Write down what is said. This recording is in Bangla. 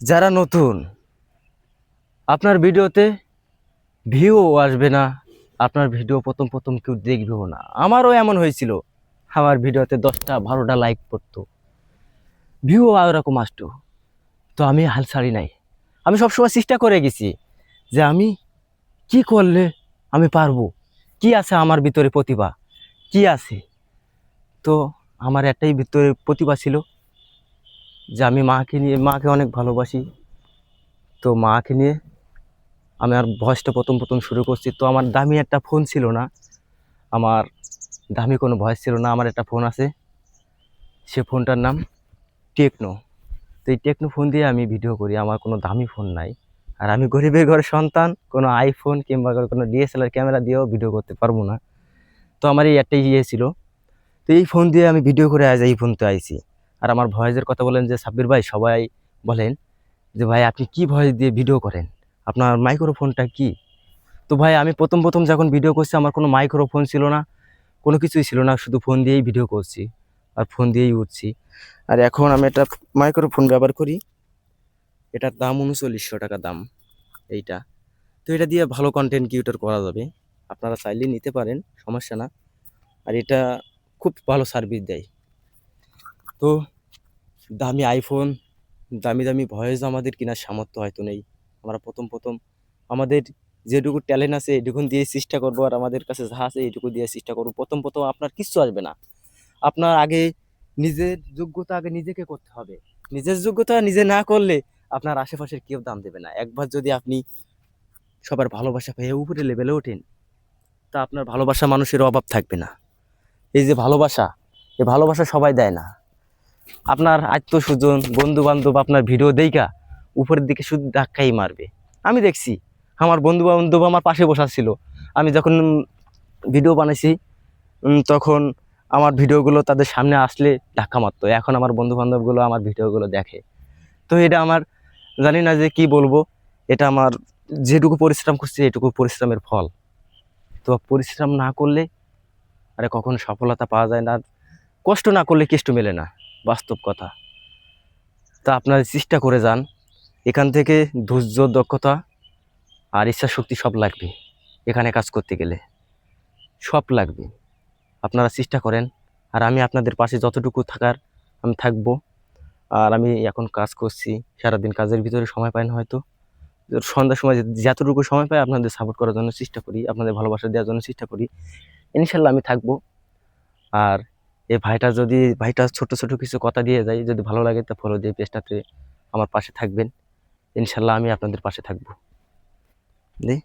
যারা নতুন, আপনার ভিডিওতে ভিউ আসবে না, আপনার ভিডিও প্রথম প্রথম কেউ দেখবেও না। আমারও এমন হয়েছিল, আমার ভিডিওতে 10টা 12টা লাইক পড়তো, ভিউ ওরকম আসতো। তো আমি হাল ছাড়ি নাই, আমি সবসময় চেষ্টা করে গেছি যে আমি কি করলে আমি পারবো, কি আছে আমার ভিতরে প্রতিভা, কি আছে। তো আমার একটাই ভিতরে প্রতিভা ছিল যে আমি মাকে অনেক ভালোবাসি। তো মাকে নিয়ে আমি আর ভয়েসটা প্রথম প্রথম শুরু করছি। তো আমার দামি একটা ফোন ছিল না, আমার দামি কোনো ভয়েস ছিল না। আমার একটা ফোন আছে, সে ফোনটার নাম টেকনো। তো এই টেকনো ফোন দিয়ে আমি ভিডিও করি, আমার কোনো দামি ফোন নাই। আর আমি গরিবের ঘরের সন্তান, কোনো আইফোন কিংবা কোনো ডিএসএলআর ক্যামেরা দিয়েও ভিডিও করতে পারবো না। তো আমার এই একটাই ছিল। তো এই ফোন দিয়ে আমি ভিডিও করে আজ এই ফোন তো আইছি। আর আমার ভয়েসের কথা বলেন যে সাব্বির ভাই, সবাই বলেন যে ভাই আপনি কি ভয়েস দিয়ে ভিডিও করেন, আপনার মাইক্রোফোনটা কি? তো ভাই আমি প্রথম প্রথম যখন ভিডিও করছি আমার কোনো মাইক্রোফোন ছিল না, কোনো কিছুই ছিল না, শুধু ফোন দিয়েই ভিডিও করছি আর ফোন দিয়েই উঠছি। আর এখন আমি একটা মাইক্রোফোন ব্যবহার করি, এটার দাম 3900 টাকা দাম এইটা। তো এটা দিয়ে ভালো কন্টেন্ট ক্রিয়েটর করা যাবে, আপনারা চাইলে নিতে পারেন, সমস্যা না। আর এটা খুব ভালো সার্ভিস দেয়। তো দামি আইফোন, দামি দামি ভয়েস আমাদের কেনার সামর্থ্য হয়তো নেই। আমরা প্রথম প্রথম আমাদের যেটুকু ট্যালেন্ট আছে এটুকুন দিয়ে চেষ্টা করবো, আর আমাদের কাছে যা আছে এইটুকু দিয়ে চেষ্টা করবো। প্রথম প্রথম আপনার কিচ্ছু আসবে না, আপনার আগে নিজের যোগ্যতা আগে নিজেকে করতে হবে। নিজের যোগ্যতা নিজে না করলে আপনার আশেপাশের কেউ দাম দেবে না। একবার যদি আপনি সবার ভালোবাসা পেয়ে উপরে লেভেলে ওঠেন, তা আপনার ভালোবাসা মানুষের অভাব থাকবে না। এই যে ভালোবাসা, এই ভালোবাসা সবাই দেয় না। আপনার আত্মীয় স্বজন বন্ধু বান্ধব আপনার ভিডিও দেইকা উপরের দিকে শুধু ধাক্কাই মারবে। আমি দেখছি আমার বন্ধু বান্ধব আমার পাশে বসা ছিল, আমি যখন ভিডিও বানাইছি তখন আমার ভিডিওগুলো তাদের সামনে আসলে ধাক্কা মারতো। এখন আমার বন্ধু বান্ধবগুলো আমার ভিডিওগুলো দেখে। তো এটা আমার জানি না যে কি বলবো, এটা আমার যেটুকু পরিশ্রম করছি এটুকু পরিশ্রমের ফল। তো পরিশ্রম না করলে আরে কখনো সফলতা পাওয়া যায় না, আর কষ্ট না করলে কেষ্ট মেলে না, বাস্তব কথা। তা আপনারা চেষ্টা করে যান, এখান থেকে ধৈর্য, দক্ষতা আর ইচ্ছা শক্তি সব লাগবে। এখানে কাজ করতে গেলে সব লাগবে, আপনারা চেষ্টা করেন। আর আমি আপনাদের পাশে যতটুকু থাকার আমি থাকবো। আর আমি এখন কাজ করছি, সারাদিন কাজের ভিতরে সময় পাই না হয়তো, সন্ধ্যার সময় যতটুকু সময় পাই আপনাদের সাপোর্ট করার জন্য চেষ্টা করি, আপনাদের ভালোবাসা দেওয়ার জন্য চেষ্টা করি। ইনশাল্লাহ আমি থাকবো। আর এই ভাইটা ছোট ছোট কিছু কথা দিয়ে যায়, যদি ভালো লাগে তা ফলো দিয়ে পেজটাতে আমার পাশে থাকবেন। ইনশাল্লাহ আমি আপনাদের পাশে থাকবো। জি।